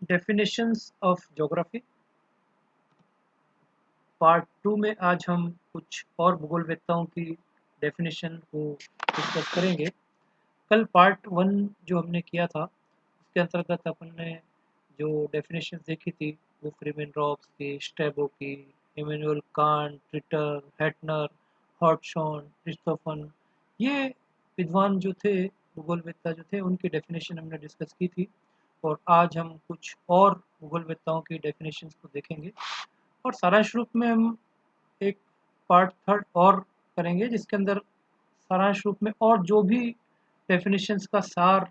Definitions of geography part 2 में आज हम कुछ और भूगोलवेत्ताओं की डेफिनेशन को डिस्कस करेंगे। कल पार्ट 1 जो हमने किया था उसके अंतर्गत अपन ने जो डेफिनेशन देखी थी वो फ्रीमैन रॉब्स की, स्ट्रैबो की, इमैनुअल कांट, रिटर, हैटनर, हॉटशॉन, क्रिस्टोफन, ये विद्वान जो थे भूगोलवेत्ता जो थे उनकी डेफिनेशन हमने डिस्कस की थी। और आज हम कुछ और भूगोलवेत्ताओं की डेफिनेशंस को देखेंगे और सारांश रूप में हम एक पार्ट 3 और करेंगे जिसके अंदर सारांश रूप में और जो भी डेफिनेशंस का सार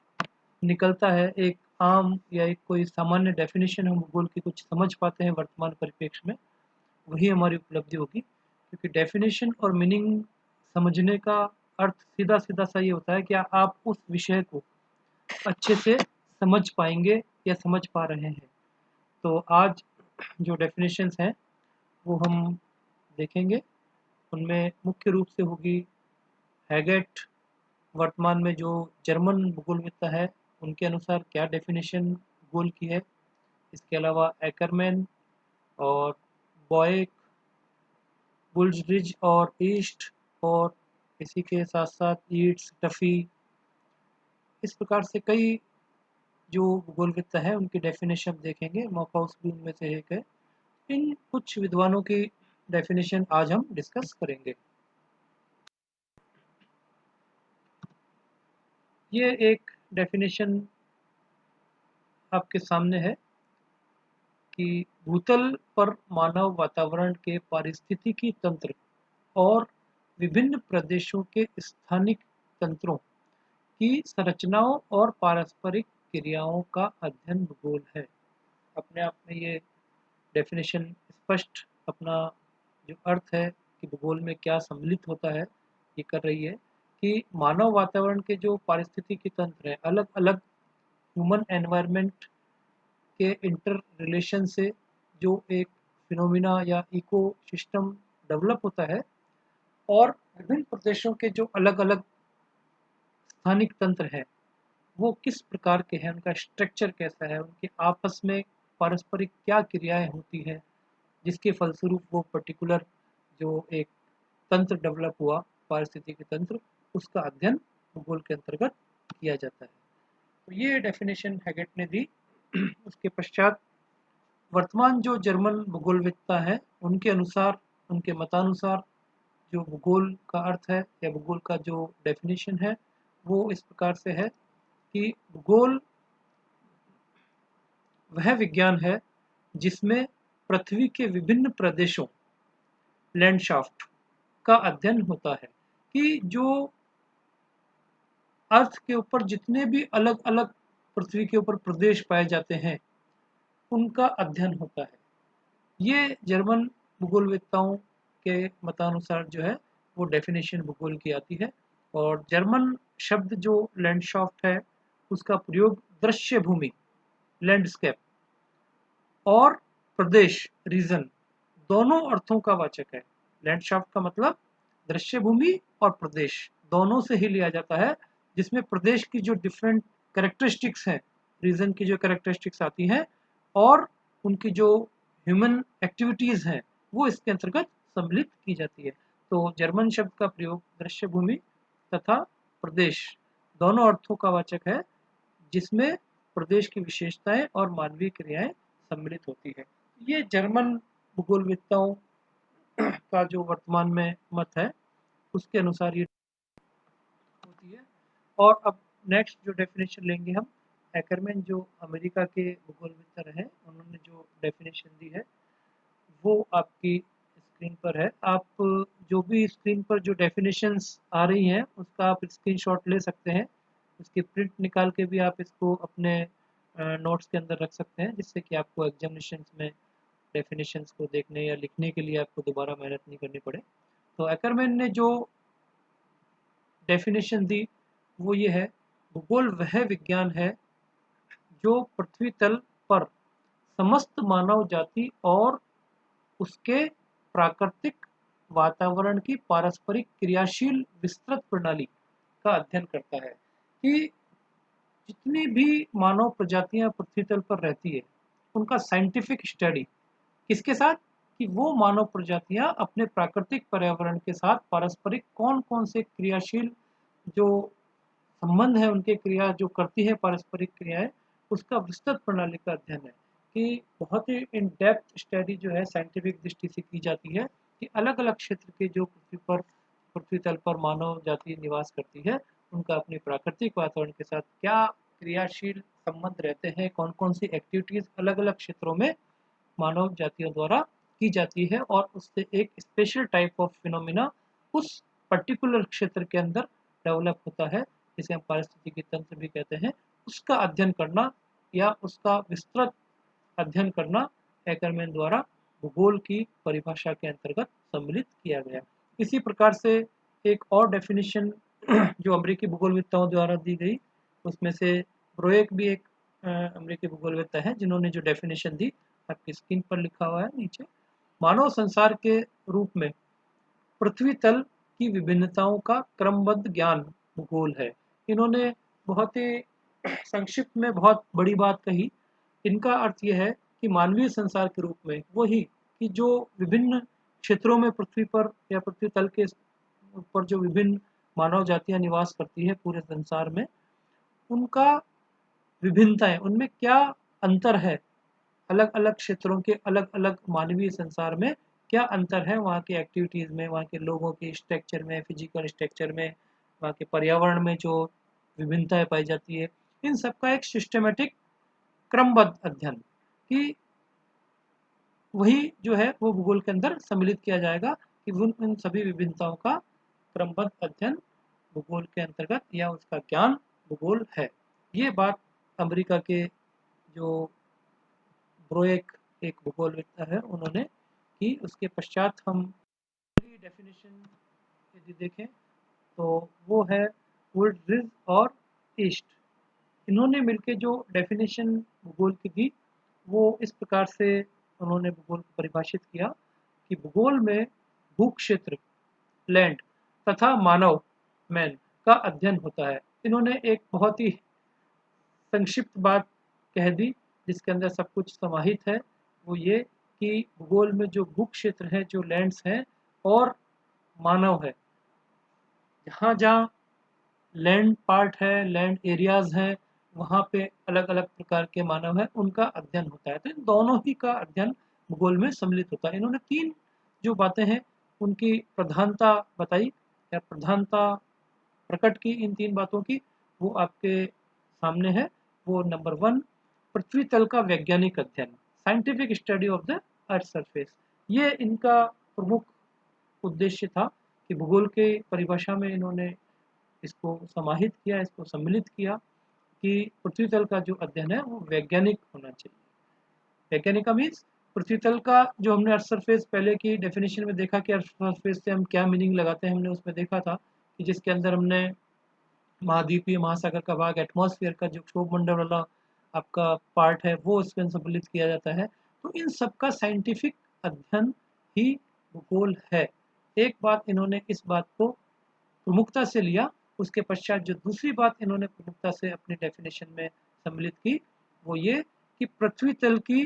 निकलता है, एक आम या एक कोई सामान्य डेफिनेशन हम भूगोल की कुछ समझ पाते हैं वर्तमान परिप्रेक्ष्य में, वही हमारी उपलब्धि होगी। क्योंकि डेफिनेशन और मीनिंग समझने का अर्थ सीधा सीधा सा ये होता है कि आप उस विषय को अच्छे से समझ पाएंगे या समझ पा रहे हैं। तो आज जो डेफिनेशंस हैं वो हम देखेंगे। उनमें मुख्य रूप से होगी हैगेट, वर्तमान में जो जर्मन भूगोलवेत्ता है उनके अनुसार क्या डेफिनेशन भूगोल की है। इसके अलावा एकरमैन और बॉयक, बुल्सरिज और ईस्ट, और इसी के साथ साथ ईट्स, टफी, इस प्रकार से कई जो भूगोलवेत्ता है उनकी डेफिनेशन देखेंगे। मॉकहाउस भी उनमें से एक है। इन कुछ विद्वानों की डेफिनेशन आज हम डिस्कस करेंगे। ये एक डेफिनेशन आपके सामने है कि भूतल पर मानव वातावरण के पारिस्थितिकी तंत्र और विभिन्न प्रदेशों के स्थानिक तंत्रों की संरचनाओं और पारस्परिक क्रियाओं का अध्ययन भूगोल है। अपने आप में ये डेफिनेशन स्पष्ट अपना जो अर्थ है कि भूगोल में क्या सम्मिलित होता है ये कर रही है कि मानव वातावरण के जो पारिस्थितिकी तंत्र है, अलग अलग ह्यूमन एनवायरनमेंट के इंटर रिलेशन से जो एक फिनोमिना या इको सिस्टम डेवलप होता है, और विभिन्न प्रदेशों के जो अलग अलग स्थानिक तंत्र हैं वो किस प्रकार के हैं, उनका स्ट्रक्चर कैसा है, उनके आपस में पारस्परिक क्या क्रियाएं होती हैं जिसके फलस्वरूप वो पर्टिकुलर जो एक तंत्र डेवलप हुआ, पारिस्थितिकी तंत्र, उसका अध्ययन भूगोल के अंतर्गत किया जाता है। तो ये डेफिनेशन हैगेट ने दी। उसके पश्चात वर्तमान जो जर्मन भूगोलवेत्ता है उनके अनुसार, उनके मतानुसार जो भूगोल का अर्थ है या भूगोल का जो डेफिनेशन है वो इस प्रकार से है कि भूगोल वह विज्ञान है जिसमें पृथ्वी के विभिन्न प्रदेशों, लैंडशाफ्ट, का अध्ययन होता है कि जो अर्थ के ऊपर जितने भी अलग अलग पृथ्वी के ऊपर प्रदेश पाए जाते हैं उनका अध्ययन होता है। ये जर्मन भूगोलवेत्ताओं के मतानुसार जो है वो डेफिनेशन भूगोल की आती है। और जर्मन शब्द जो लैंडशाफ्ट है उसका प्रयोग दृश्य भूमि, लैंडस्केप, और प्रदेश, रीजन, दोनों अर्थों का वाचक है। लैंडशाफ्ट का मतलब दृश्य भूमि और प्रदेश दोनों से ही लिया जाता है, जिसमें प्रदेश की जो डिफरेंट कैरेक्टरिस्टिक्स हैं, रीजन की जो कैरेक्टरिस्टिक्स आती हैं, और उनकी जो ह्यूमन एक्टिविटीज़ हैं वो इसके अंतर्गत सम्मिलित की जाती है। तो जर्मन शब्द का प्रयोग दृश्य भूमि तथा प्रदेश दोनों अर्थों का वाचक है, जिसमें प्रदेश की विशेषताएं और मानवीय क्रियाएं सम्मिलित होती है। ये जर्मन भूगोलवेत्ताओं का जो वर्तमान में मत है उसके अनुसार ये होती है। और अब नेक्स्ट जो डेफिनेशन लेंगे हम, एकरमैन जो अमेरिका के भूगोलवेत्ता रहे, उन्होंने जो डेफिनेशन दी है वो आपकी स्क्रीन पर है। आप जो भी स्क्रीन पर जो डेफिनेशंस आ रही हैं उसका आप स्क्रीनशॉट ले सकते हैं। उसकी प्रिंट निकाल के भी आप इसको अपने नोट्स के अंदर रख सकते हैं, जिससे कि आपको एग्जामिनेशंस में डेफिनेशंस को देखने या लिखने के लिए आपको दोबारा मेहनत नहीं करनी पड़े। तो एकरमैन ने जो डेफिनेशन दी वो ये है, भूगोल वह विज्ञान है जो पृथ्वी तल पर समस्त मानव जाति और उसके प्राकृतिक वातावरण की पारस्परिक क्रियाशील विस्तृत प्रणाली का अध्ययन करता है। कि जितनी भी मानव प्रजातियां पृथ्वी तल पर रहती है उनका साइंटिफिक स्टडी किसके साथ, कि वो मानव प्रजातियां अपने प्राकृतिक पर्यावरण के साथ पारस्परिक कौन कौन से क्रियाशील जो संबंध है, उनके क्रिया जो करती है पारस्परिक क्रियाएं, उसका विस्तृत प्रणाली का अध्ययन है। कि बहुत ही इन डेप्थ स्टडी जो है साइंटिफिक दृष्टि से की जाती है कि अलग अलग क्षेत्र के जो पृथ्वी तल पर मानव जाति निवास करती है, उनका अपने प्राकृतिक वातावरण के साथ क्या क्रियाशील संबंध रहते हैं, कौन कौन सी एक्टिविटीज अलग अलग क्षेत्रों में मानव जातियों द्वारा की जाती है, और उससे एक स्पेशल टाइप ऑफ फिनोमिना उस पर्टिकुलर क्षेत्र के अंदर डेवलप होता है, जिसे हम पारिस्थितिकी तंत्र भी कहते हैं, उसका अध्ययन करना या उसका विस्तृत अध्ययन करना एकरमैन द्वारा भूगोल की परिभाषा के अंतर्गत सम्मिलित किया गया। इसी प्रकार से एक और डेफिनेशन जो अमेरिकी भूगोलविदताओं द्वारा दी गई, उसमें से ब्रोएक भी एक अमेरिकी भूगोलवेत्ता है जिन्होंने जो डेफिनेशन दी, आपकी स्क्रीन पर लिखा हुआ है नीचे। मानव संसार के रूप में पृथ्वी तल की विभिन्नताओं का क्रमबद्ध ज्ञान भूगोल है। इन्होंने बहुत ही संक्षिप्त में बहुत बड़ी बात कही। इनका अर्थ यह है कि मानवीय संसार के रूप में वही कि जो विभिन्न क्षेत्रों में पृथ्वी पर या पृथ्वी तल के ऊपर जो विभिन्न मानव जातियां निवास करती है पूरे संसार में, उनका विभिन्नताएं, उनमें क्या अंतर है, अलग अलग क्षेत्रों के अलग अलग मानवीय संसार में क्या अंतर है, वहाँ की एक्टिविटीज़ में, वहाँ के लोगों के स्ट्रक्चर में, फिजिकल स्ट्रक्चर में, वहाँ के पर्यावरण में जो विभिन्नताएं पाई जाती है, इन सबका एक सिस्टमेटिक क्रमबद्ध अध्ययन कि वही जो है वो भूगोल के अंदर सम्मिलित किया जाएगा कि उन सभी विभिन्नताओं का क्रमबद्ध अध्ययन भूगोल के अंतर्गत या उसका ज्ञान भूगोल है। ये बात अमेरिका के जो ब्रोएक एक भूगोलवेत्ता है उन्होंने की। उसके पश्चात हम डेफिनेशन यदि देखें तो वो है वुडरिज और ईस्ट। इन्होंने मिलकर जो डेफिनेशन भूगोल की दी, वो इस प्रकार से उन्होंने भूगोल को परिभाषित किया कि भूगोल में भूक्षेत्र, लैंड तथा मानव, मैन का अध्ययन होता है। इन्होंने एक बहुत ही संक्षिप्त बात कह दी जिसके अंदर सब कुछ समाहित है। वो ये कि भूगोल में जो भूक्षेत्र है, जो लैंड्स हैं और मानव है, जहाँ जहाँ लैंड पार्ट है, लैंड एरियाज हैं, वहाँ पे अलग अलग प्रकार के मानव हैं, उनका अध्ययन होता है। तो इन दोनों ही का अध्ययन भूगोल में सम्मिलित होता है। इन्होंने तीन जो बातें हैं उनकी प्रधानता बताई या प्रधानता प्रकट की इन तीन बातों की, वो आपके सामने है। वो नंबर 1, पृथ्वी तल का वैज्ञानिक अध्ययन, scientific study of the earth surface. ये इनका प्रमुख उद्देश्य था कि भूगोल के परिभाषा में इन्होंने इसको समाहित किया, इसको सम्मिलित किया कि पृथ्वी तल का जो अध्ययन है वो वैज्ञानिक होना चाहिए। वैज्ञानिक मीन्स पृथ्वी तल का जो हमने अर्थ सरफेस पहले की डेफिनेशन में देखा कि अर्थ सरफेस से हम क्या मीनिंग लगाते हैं, हमने उसमें देखा था कि जिसके अंदर हमने महाद्वीपीय महासागर का भाग, एटमॉस्फेयर का जो क्षोभमंडल वाला आपका पार्ट है वो इसमें सम्मिलित किया जाता है। तो इन सब का साइंटिफिक अध्ययन ही भूगोल है। एक बात इन्होंने इस बात को प्रमुखता से लिया। उसके पश्चात जो दूसरी बात इन्होंने प्रमुखता से अपनी डेफिनेशन में सम्मिलित की, वो ये कि पृथ्वी तल की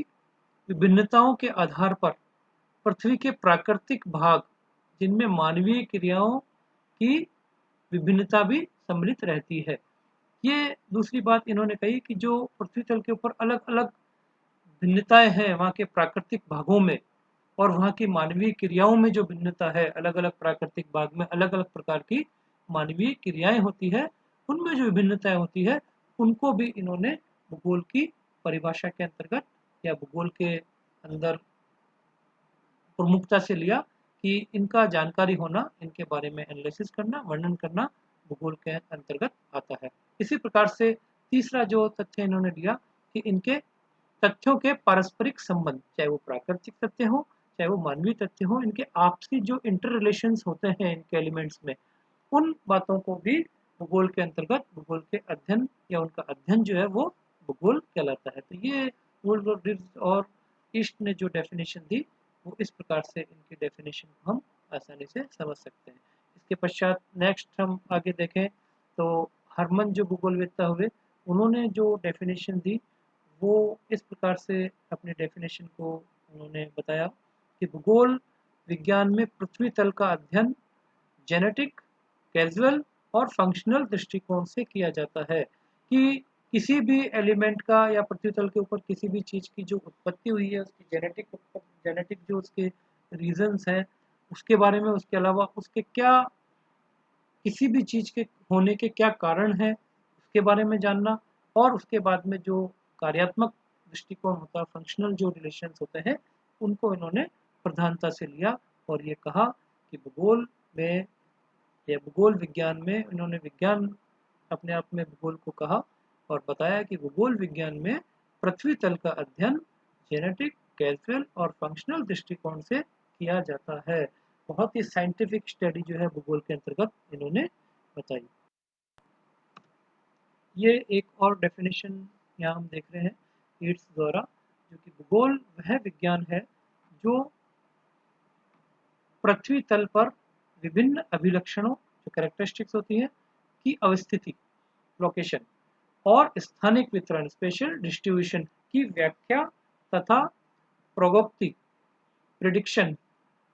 विभिन्नताओं के आधार पर पृथ्वी के प्राकृतिक भाग, जिनमें मानवीय क्रियाओं की विभिन्नता भी सम्मिलित रहती है। ये दूसरी बात इन्होंने कही कि जो पृथ्वी तल के ऊपर अलग अलग भिन्नताएं हैं वहाँ के प्राकृतिक भागों में, और वहाँ की मानवीय क्रियाओं में जो भिन्नता है, अलग अलग प्राकृतिक भाग में अलग अलग प्रकार की मानवीय क्रियाएं होती है, उनमें जो विभिन्नताएं होती है उनको भी इन्होंने भूगोल की परिभाषा के अंतर्गत या भूगोल के अंदर प्रमुखता से लिया कि इनका जानकारी होना, इनके बारे में एनालिसिस करना, वर्णन करना भूगोल के अंतर्गत आता है। इसी प्रकार से तीसरा जो तथ्य इन्होंने दिया कि इनके तथ्यों के पारस्परिक संबंध, चाहे वो प्राकृतिक तथ्य हो चाहे वो मानवीय तथ्य हो, इनके आपसी जो इंटर रिलेशंस होते हैं इनके एलिमेंट्स में, उन बातों को भी भूगोल के अंतर्गत भूगोल के अध्ययन या उनका अध्ययन जो है वो भूगोल कहलाता है। तो ये वुडरिज और ईस्ट ने जो डेफिनेशन दी, वो इस प्रकार से इनकी डेफिनेशन को हम आसानी से समझ सकते हैं। इसके पश्चात नेक्स्ट हम आगे देखें तो हरमन जो भूगोलवेत्ता हुए, उन्होंने जो डेफिनेशन दी वो इस प्रकार से अपने डेफिनेशन को उन्होंने बताया कि भूगोल विज्ञान में पृथ्वी तल का अध्ययन जेनेटिक, कैजुअल और फंक्शनल दृष्टिकोण से किया जाता है कि किसी भी एलिमेंट का या पृथ्वी तल के ऊपर किसी भी चीज़ की जो उत्पत्ति हुई है, उसकी जेनेटिक जो उसके रीजंस हैं, उसके बारे में, उसके अलावा उसके क्या, किसी भी चीज़ के होने के क्या कारण हैं, उसके बारे में जानना, और उसके बाद में जो कार्यात्मक दृष्टिकोण होता है, फंक्शनल जो रिलेशंस होते हैं, उनको इन्होंने प्रधानता से लिया और ये कहा कि भूगोल में या भूगोल विज्ञान में, इन्होंने विज्ञान अपने आप में भूगोल को कहा और बताया कि भूगोल विज्ञान में पृथ्वी तल का अध्ययन जेनेटिक, कैजुअल और फंक्शनल दृष्टिकोण से किया जाता है। बहुत ही साइंटिफिक स्टडी जो है भूगोल के अंतर्गत इन्होंने बताई। ये एक और डेफिनेशन यहाँ हम देख रहे हैं ईट्स द्वारा, जो कि भूगोल वह विज्ञान है जो पृथ्वी तल पर विभिन्न अभिलक्षणों, जो कैरेक्टरिस्टिक्स होती हैं, की अवस्थिति, लोकेशन और स्थानिक वितरण, स्पेशल डिस्ट्रीब्यूशन की व्याख्या तथा प्रोगोक्ति, प्रिडिक्शन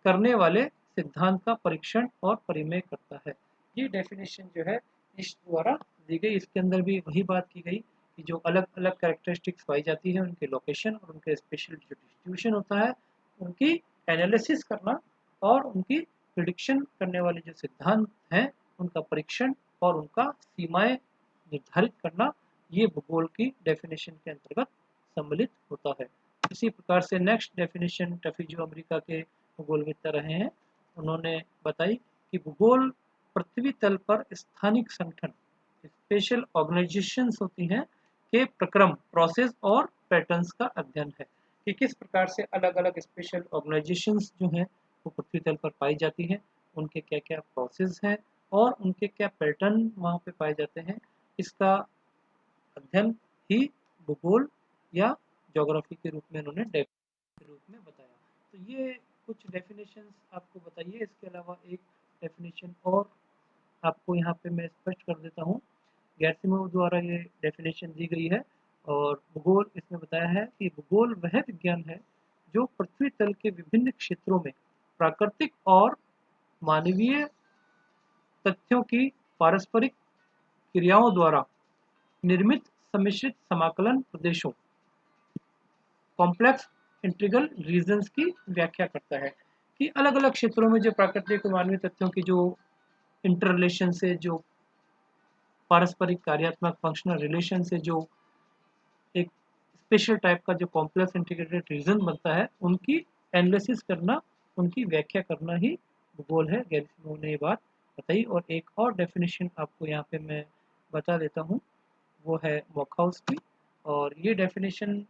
करने वाले सिद्धांत का परीक्षण और परिमेय करता है। ये डेफिनेशन जो है इस द्वारा दी गई, इसके अंदर भी वही बात की गई कि जो अलग अलग कैरेक्टरिस्टिक्स पाई जाती है, उनके लोकेशन और उनके स्पेशल जो डिस्ट्रीब्यूशन होता है, उनकी एनालिसिस करना और उनकी प्रिडिक्शन करने वाले जो सिद्धांत हैं, उनका परीक्षण और उनका सीमाएं निर्धारित करना, ये भूगोल की डेफिनेशन के अंतर्गत सम्मिलित होता है। इसी प्रकार से नेक्स्ट डेफिनेशन टफी जो अमेरिका के भूगोलवेत्ता रहे हैं, उन्होंने बताई कि भूगोल पृथ्वी तल पर स्थानिक संगठन, स्पेशल ऑर्गेनाइजेशंस होती हैं, के प्रक्रम, प्रोसेस और पैटर्न्स का अध्ययन है कि किस प्रकार से अलग अलग स्पेशल ऑर्गेनाइजेशंस जो हैं वो पृथ्वी तल पर पाई जाती हैं, उनके क्या क्या प्रोसेस हैं और उनके क्या पैटर्न वहाँ पे पाए जाते हैं। इसका अध्ययन ही भूगोल या ज्योग्राफी के रूप में इन्होंने के रूप में बताया। तो ये कुछ डेफिनेशंस आपको बताइए। इसके अलावा एक डेफिनेशन और आपको यहाँ पे मैं स्पष्ट कर देता हूँ। गैरसिमोव द्वारा ये डेफिनेशन दी गई है और भूगोल इसमें बताया है कि भूगोल वह विज्ञान है जो पृथ्वी तल के विभिन्न क्षेत्रों में प्राकृतिक और मानवीय तथ्यों की पारस्परिक क्रियाओं द्वारा निर्मित सम्मिश्रित समाकलन प्रदेशों, कॉम्प्लेक्स इंटीग्रल रीजन्स की व्याख्या करता है कि अलग अलग क्षेत्रों में जो प्राकृतिक और मानवीय तथ्यों की जो इंटर रिलेशन से, जो पारस्परिक कार्यात्मक फंक्शनल रिलेशन से जो एक स्पेशल टाइप का जो कॉम्प्लेक्स इंटीग्रेटेड रीजन बनता है, उनकी एनालिसिस करना, उनकी व्याख्या करना ही भूगोल है। गैरसिमोव ने ये बात बताई। और एक और डेफिनेशन आपको यहाँ पे मैं बता देता हूँ, वो है मॉकहाउस की। और ये डेफिनेशन,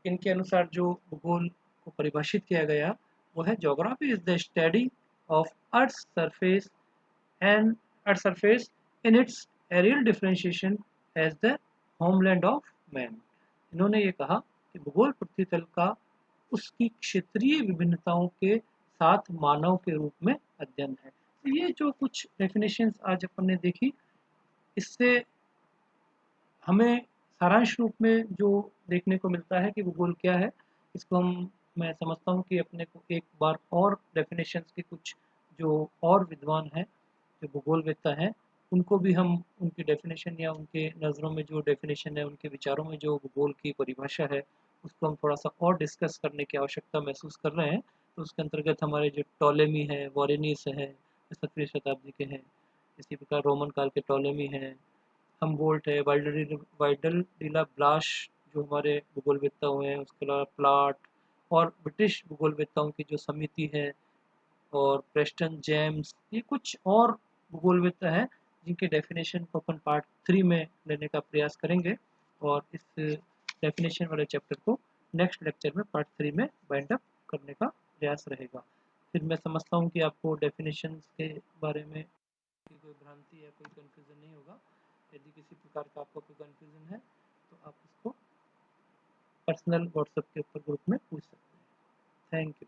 इनके अनुसार जो भूगोल को परिभाषित किया गया वो है, geography is the study of earth surface and earth surface in its areal differentiation as the homeland of man. इन्होंने ये कहा कि भूगोल पृथ्वी तल का उसकी क्षेत्रीय विभिन्नताओं के साथ मानव के रूप में अध्ययन है। तो ये जो कुछ डेफिनेशंस आज अपन ने देखी, इससे हमें सारांश रूप में जो देखने को मिलता है कि भूगोल क्या है, इसको मैं समझता हूँ कि अपने को एक बार और डेफिनेशंस के कुछ जो और विद्वान हैं, जो भूगोलवेत्ता हैं, उनको भी हम उनकी डेफिनेशन या उनके नज़रों में जो डेफिनेशन है, उनके विचारों में जो भूगोल की परिभाषा है, उसको हम थोड़ा सा और डिस्कस करने की आवश्यकता महसूस कर रहे हैं। तो उसके अंतर्गत हमारे जो टॉलेमी है, वॉरेनियस है, 17वीं शताब्दी के हैं, इसी प्रकार रोमन काल के टॉलेमी हैं, हमबोल्ट है, वाइडल डिला ब्लाश जो हमारे भूगोलवेत्ता हुए हैं, उसके अलावा प्लाट और ब्रिटिश भूगोलवेत्ताओं की जो समिति है, और प्रेस्टन जेम्स, ये कुछ और भूगोलवेत्ता हैं जिनके डेफिनेशन को अपन पार्ट 3 में लेने का प्रयास करेंगे और इस डेफिनेशन वाले चैप्टर को नेक्स्ट लेक्चर में पार्ट 3 में बाइंड अप करने का प्रयास रहेगा। फिर मैं समझता हूँ कि आपको डेफिनेशंस के बारे में कोई भ्रांति या कोई कन्फ्यूज़न नहीं होगा। यदि किसी प्रकार का आपको कोई कन्फ्यूज़न है तो आप इसको पर्सनल व्हाट्सएप के ऊपर ग्रुप में पूछ सकते हैं। Thank you.